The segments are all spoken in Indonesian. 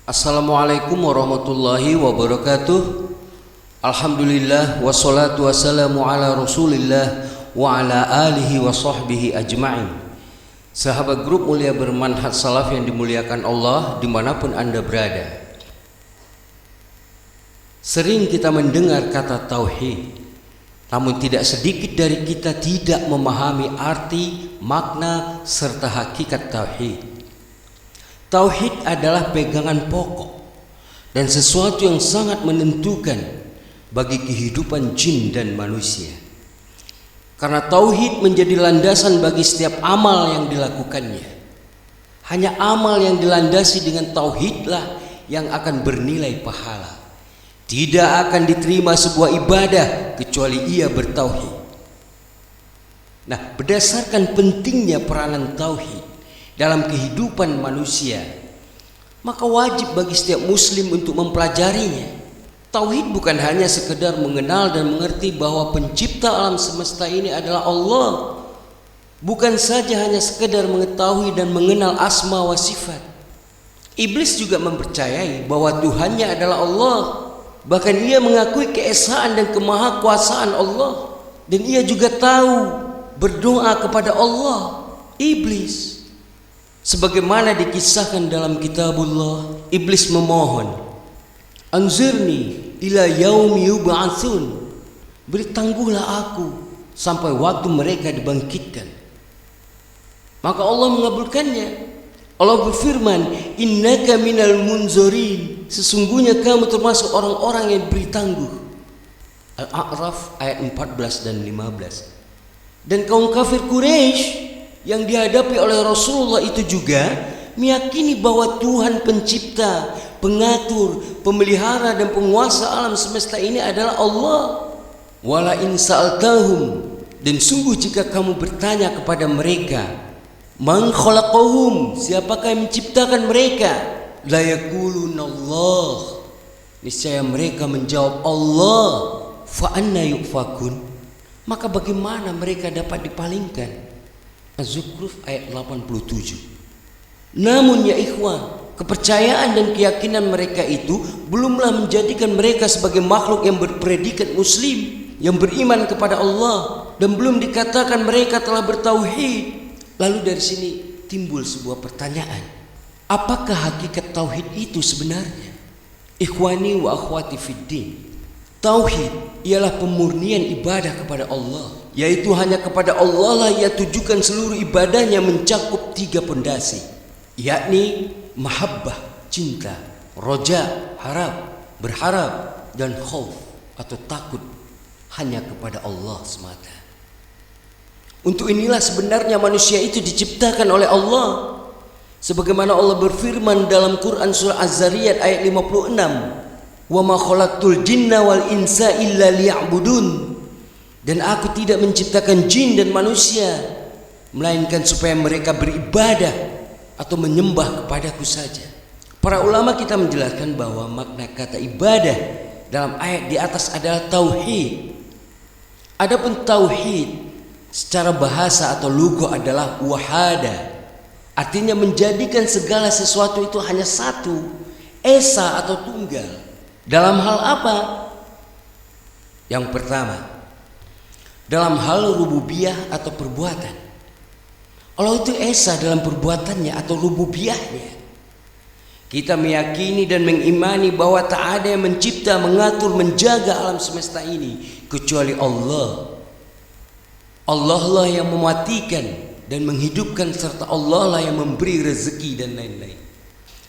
Assalamualaikum warahmatullahi wabarakatuh. Alhamdulillah wassalatu wassalamu ala rasulillah wa ala alihi wa sahbihi ajma'in. Sahabat grup mulia bermanhaj salaf yang dimuliakan Allah dimanapun anda berada. Sering kita mendengar kata tauhid, namun tidak sedikit dari kita tidak memahami arti, makna, serta hakikat tauhid. Tauhid adalah pegangan pokok dan sesuatu yang sangat menentukan bagi kehidupan jin dan manusia. Karena tauhid menjadi landasan bagi setiap amal yang dilakukannya. Hanya amal yang dilandasi dengan tauhidlah yang akan bernilai pahala. Tidak akan diterima sebuah ibadah kecuali ia bertauhid. Nah, berdasarkan pentingnya peranan tauhid dalam kehidupan manusia, maka wajib bagi setiap muslim untuk mempelajarinya. Tauhid bukan hanya sekedar mengenal dan mengerti bahwa pencipta alam semesta ini adalah Allah. Bukan saja hanya sekedar mengetahui dan mengenal asma wa sifat. Iblis juga mempercayai bahwa Tuhannya adalah Allah. Bahkan ia mengakui keesaan dan kemahakuasaan Allah. Dan ia juga tahu berdoa kepada Allah. Iblis, sebagaimana dikisahkan dalam kitabullah, iblis memohon, anzirni ila yaumi yub'atsun, beri tangguhlah aku sampai waktu mereka dibangkitkan. Maka Allah mengabulkannya. Allah berfirman, innaka minal munzirin, sesungguhnya kamu termasuk orang-orang yang diberi tangguh. Al-A'raf ayat 14 dan 15. Dan kaum kafir Quraisy yang dihadapi oleh Rasulullah itu juga meyakini bahwa Tuhan pencipta, pengatur, pemelihara dan penguasa alam semesta ini adalah Allah. Wala in sa'altahum, dan sungguh jika kamu bertanya kepada mereka, man khalaqahum, siapakah yang menciptakan mereka, la yaqulunallah, niscaya mereka menjawab Allah. Fa anna yufakun, maka bagaimana mereka dapat dipalingkan? Az-Zukhruf ayat 87. Namun ya ikhwan, kepercayaan dan keyakinan mereka itu belumlah menjadikan mereka sebagai makhluk yang berpredikat muslim, yang beriman kepada Allah, dan belum dikatakan mereka telah bertauhid. Lalu dari sini timbul sebuah pertanyaan, apakah hakikat tauhid itu sebenarnya? Ikhwani wa akhwati fiddin, tauhid ialah pemurnian ibadah kepada Allah, yaitu hanya kepada Allah lah ia tujukan seluruh ibadahnya mencakup 3 pondasi, yakni mahabbah, cinta, roja, harap, berharap, dan khauf atau takut hanya kepada Allah semata. Untuk inilah sebenarnya manusia itu diciptakan oleh Allah, sebagaimana Allah berfirman dalam Quran surah Az-Zariyat ayat 56, wa ma khalaqtul jinna wal insa illa liya'budun, dan aku tidak menciptakan jin dan manusia melainkan supaya mereka beribadah atau menyembah kepadaku saja. Para ulama kita menjelaskan bahwa makna kata ibadah dalam ayat di atas adalah tauhid. Adapun tauhid secara bahasa atau lugha adalah wahada, artinya menjadikan segala sesuatu itu hanya satu, esa atau tunggal. Dalam hal apa? Yang pertama, dalam hal rububiyah atau perbuatan. Allah itu esa dalam perbuatannya atau rububiyahnya. Kita meyakini dan mengimani bahwa tak ada yang mencipta, mengatur, menjaga alam semesta ini kecuali Allah. Allah lah yang mematikan dan menghidupkan, serta Allah lah yang memberi rezeki dan lain-lain.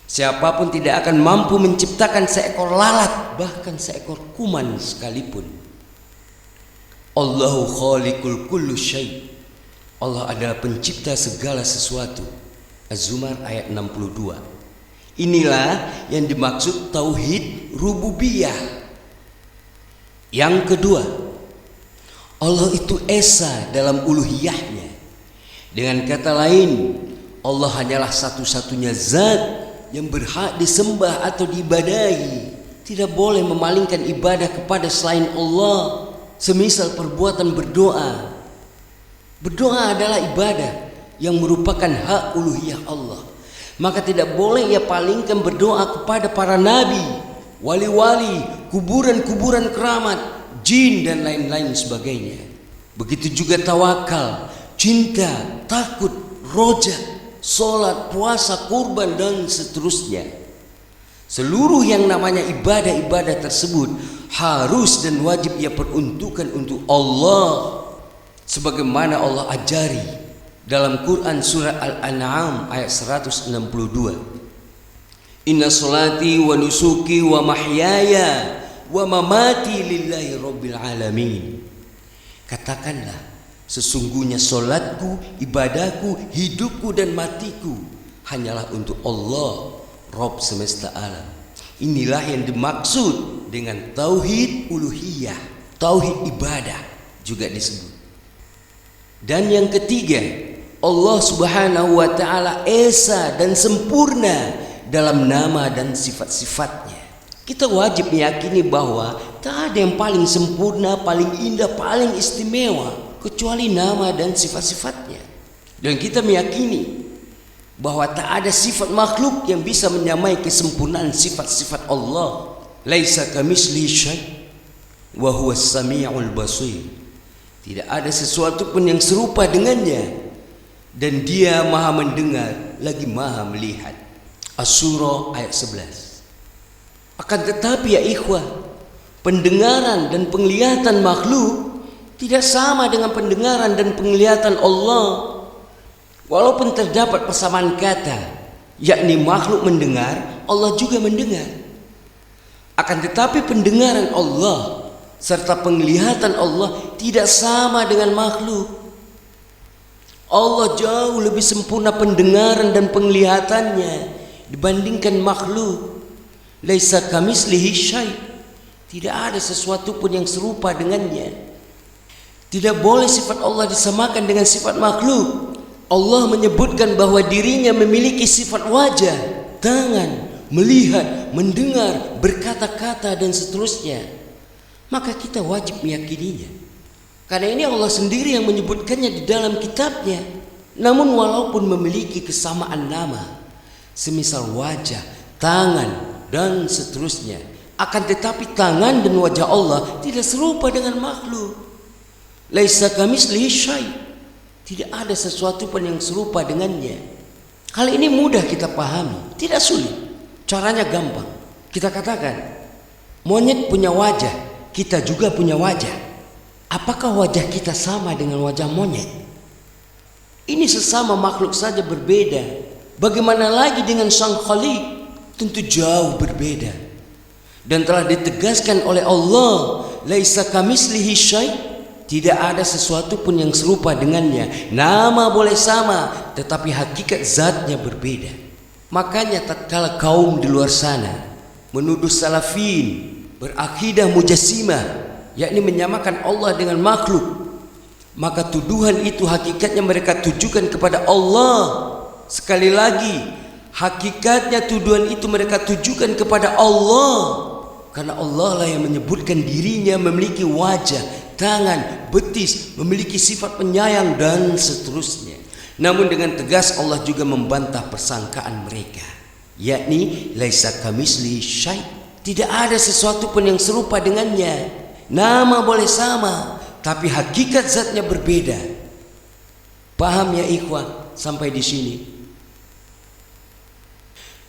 Siapapun tidak akan mampu menciptakan seekor lalat, bahkan seekor kuman sekalipun. Allahu khaliqul kullu syai', Allah adalah pencipta segala sesuatu. Az-Zumar ayat 62. Inilah yang dimaksud tauhid rububiyah. Yang kedua, Allah itu esa dalam uluhiyahnya. Dengan kata lain, Allah hanyalah satu-satunya zat yang berhak disembah atau diibadahi. Tidak boleh memalingkan ibadah kepada selain Allah. Semisal perbuatan berdoa. Berdoa adalah ibadah yang merupakan hak uluhiyah Allah. Maka tidak boleh ia palingkan berdoa kepada para nabi, wali-wali, kuburan-kuburan keramat, jin dan lain-lain sebagainya. Begitu juga tawakal, cinta, takut, roja, solat, puasa, kurban dan seterusnya. Seluruh yang namanya ibadah-ibadah tersebut harus dan wajib ia peruntukkan untuk Allah, sebagaimana Allah ajari dalam Quran surat Al-An'am ayat 162. Inna salati wa nusuki wa mahyaya wa mamati lillahi rabbil alamin. Katakanlah, sesungguhnya solatku, ibadahku, hidupku dan matiku hanyalah untuk Allah, Rabb semesta alam. Inilah yang dimaksud dengan tauhid uluhiyah, tauhid ibadah juga disebut. Dan yang ketiga, Allah Subhanahu wa taala esa dan sempurna dalam nama dan sifat-sifatnya. Kita wajib meyakini bahwa tak ada yang paling sempurna, paling indah, paling istimewa kecuali nama dan sifat-sifatnya. Dan kita meyakini bahwa tak ada sifat makhluk yang bisa menyamai kesempurnaan sifat-sifat Allah. Laisa kamitslihi syai' wa huwas samiul basir. Tidak ada sesuatu pun yang serupa dengannya, dan Dia Maha mendengar lagi Maha melihat. Asy-Syura ayat 11. Akan tetapi ya ikhwah, pendengaran dan penglihatan makhluk tidak sama dengan pendengaran dan penglihatan Allah. Walaupun terdapat persamaan kata, yakni makhluk mendengar, Allah juga mendengar. Akan tetapi pendengaran Allah serta penglihatan Allah tidak sama dengan makhluk. Allah jauh lebih sempurna pendengaran dan penglihatannya dibandingkan makhluk. Laisa kamitslihi syai'. Tidak ada sesuatu pun yang serupa dengannya. Tidak boleh sifat Allah disamakan dengan sifat makhluk. Allah menyebutkan bahwa dirinya memiliki sifat wajah, tangan, melihat, mendengar, berkata-kata dan seterusnya. Maka kita wajib meyakininya. Karena ini Allah sendiri yang menyebutkannya di dalam kitabnya. Namun walaupun memiliki kesamaan nama, semisal wajah, tangan dan seterusnya, akan tetapi tangan dan wajah Allah tidak serupa dengan makhluk. Laisa kamitslihi syai'. Tidak ada sesuatu pun yang serupa dengannya. Hal ini mudah kita pahami, tidak sulit. Caranya gampang. Kita katakan, monyet punya wajah, kita juga punya wajah. Apakah wajah kita sama dengan wajah monyet? Ini sesama makhluk saja berbeda. Bagaimana lagi dengan Sang Khaliq? Tentu jauh berbeda. Dan telah ditegaskan oleh Allah, laisa kamitslihi syai'. Tidak ada sesuatu pun yang serupa dengannya. Nama boleh sama, tetapi hakikat zatnya berbeda. Makanya tatkala kaum di luar sana menuduh salafin berakidah mujassimah, yakni menyamakan Allah dengan makhluk, maka tuduhan itu hakikatnya mereka tujukan kepada Allah. Sekali lagi, hakikatnya tuduhan itu mereka tujukan kepada Allah, karena Allah lah yang menyebutkan dirinya memiliki wajah, tangan, betis, memiliki sifat penyayang dan seterusnya. Namun dengan tegas Allah juga membantah persangkaan mereka, yakni laisa kamitslihi syai'. Tidak ada sesuatu pun yang serupa dengannya. Nama boleh sama, tapi hakikat zatnya berbeda. Paham ya ikhwan sampai di sini?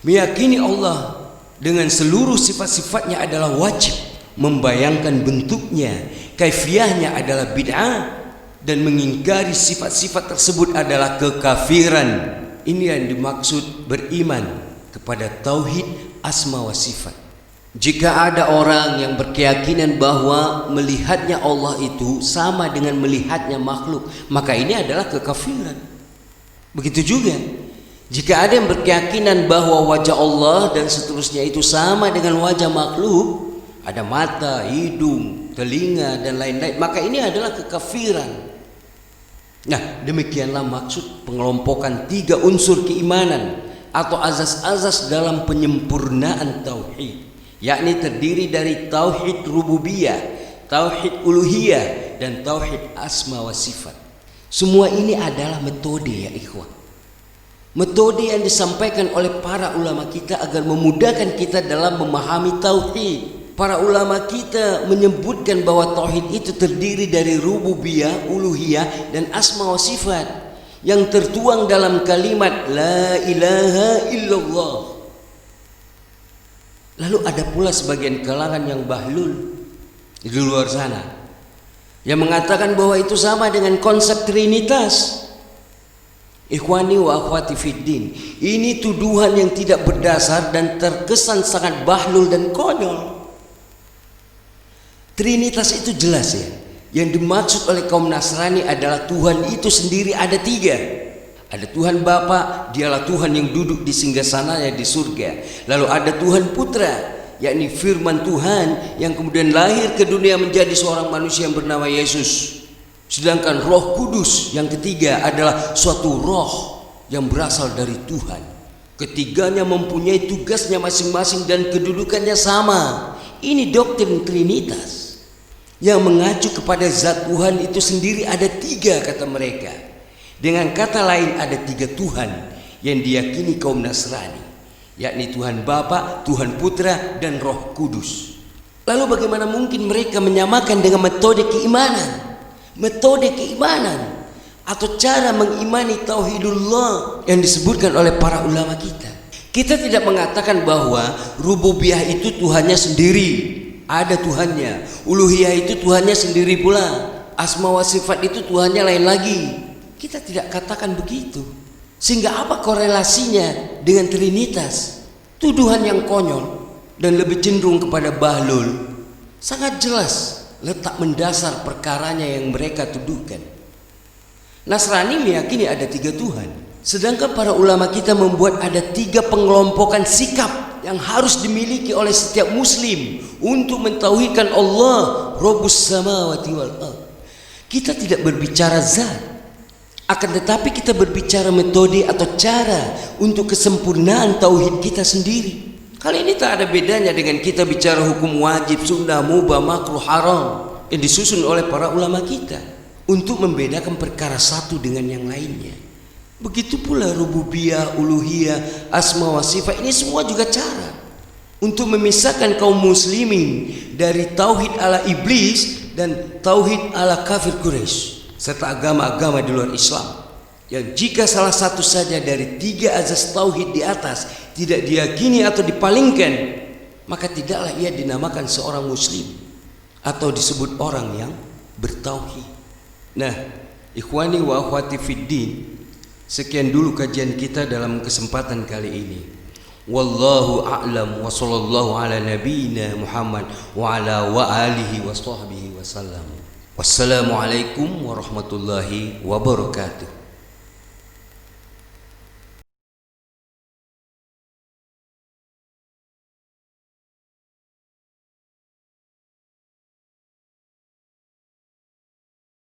Meyakini Allah dengan seluruh sifat-sifatnya adalah wajib. Membayangkan bentuknya, kaifiyahnya adalah bid'ah, dan mengingkari sifat-sifat tersebut adalah kekafiran. Ini yang dimaksud beriman kepada tauhid asma wa sifat. Jika ada orang yang berkeyakinan bahwa melihatnya Allah itu sama dengan melihatnya makhluk, maka ini adalah kekafiran. Begitu juga jika ada yang berkeyakinan bahwa wajah Allah dan seterusnya itu sama dengan wajah makhluk, ada mata, hidung, telinga dan lain-lain, maka ini adalah kekafiran. Nah, demikianlah maksud pengelompokan 3 unsur keimanan atau azas-azas dalam penyempurnaan tauhid, yakni terdiri dari tauhid rububiyah, tauhid uluhiyah, dan tauhid asma wa sifat. Semua ini adalah metode ya ikhwan. metode yang disampaikan oleh para ulama kita agar memudahkan kita dalam memahami tauhid. Para ulama kita menyebutkan bahwa tauhid itu terdiri dari rububiyah, uluhiyah, dan asma wa sifat yang tertuang dalam kalimat la ilaha illallah. Lalu ada pula sebagian kalangan yang bahlul di luar sana yang mengatakan bahwa itu sama dengan konsep trinitas. Ikhwani wa akhwati fiddin, ini tuduhan yang tidak berdasar dan terkesan sangat bahlul dan konyol. Trinitas itu jelas ya. Yang dimaksud oleh kaum Nasrani adalah Tuhan itu sendiri ada tiga. Ada Tuhan Bapa, dialah Tuhan yang duduk di singgasananya di surga. Lalu ada Tuhan Putra, yakni firman Tuhan yang kemudian lahir ke dunia menjadi seorang manusia yang bernama Yesus. Sedangkan Roh Kudus yang ketiga adalah suatu roh yang berasal dari Tuhan. Ketiganya mempunyai tugasnya masing-masing dan kedudukannya sama. Ini doktrin Trinitas yang mengacu kepada zat Tuhan itu sendiri ada tiga, kata mereka. Dengan kata lain ada tiga Tuhan yang diyakini kaum Nasrani, yakni Tuhan Bapa, Tuhan Putra, dan Roh Kudus. Lalu bagaimana mungkin mereka menyamakan dengan metode keimanan? Metode keimanan atau cara mengimani tauhidullah yang disebutkan oleh para ulama kita. Kita tidak mengatakan bahwa rububiyah itu Tuhannya sendiri, ada Tuhannya. Uluhiyah itu Tuhannya sendiri pula. Asma wa sifat itu Tuhannya lain lagi. Kita tidak katakan begitu. Sehingga apa korelasinya dengan Trinitas? Tuduhan yang konyol dan lebih cenderung kepada bahlul. Sangat jelas letak mendasar perkaranya yang mereka tuduhkan. Nasrani meyakini ada tiga Tuhan, sedangkan para ulama kita membuat ada tiga pengelompokan sikap yang harus dimiliki oleh setiap muslim untuk mentauhidkan Allah Rabbus samawati wal ardh. Kita tidak berbicara zat, akan tetapi kita berbicara metode atau cara untuk kesempurnaan tauhid kita sendiri. Kali ini tak ada bedanya dengan kita bicara hukum wajib, sunnah, mubah, makruh, haram yang disusun oleh para ulama kita untuk membedakan perkara satu dengan yang lainnya. Begitu pula rububiyah, uluhiyah, asma wa sifat, ini semua juga cara untuk memisahkan kaum muslimin dari tauhid ala iblis dan tauhid ala kafir Quraisy serta agama-agama di luar Islam. Yang jika salah satu saja dari tiga azas tauhid di atas tidak diyakini atau dipalingkan, maka tidaklah ia dinamakan seorang muslim atau disebut orang yang bertauhid. Nah, ikhwani wa akhwati fiddin, sekian dulu kajian kita dalam kesempatan kali ini. Wallahu a'lam wa sallallahu ala nabiyyina Muhammad wa ala wa alihi wa sahbihi wa sallam. Wassalamualaikum warahmatullahi wabarakatuh.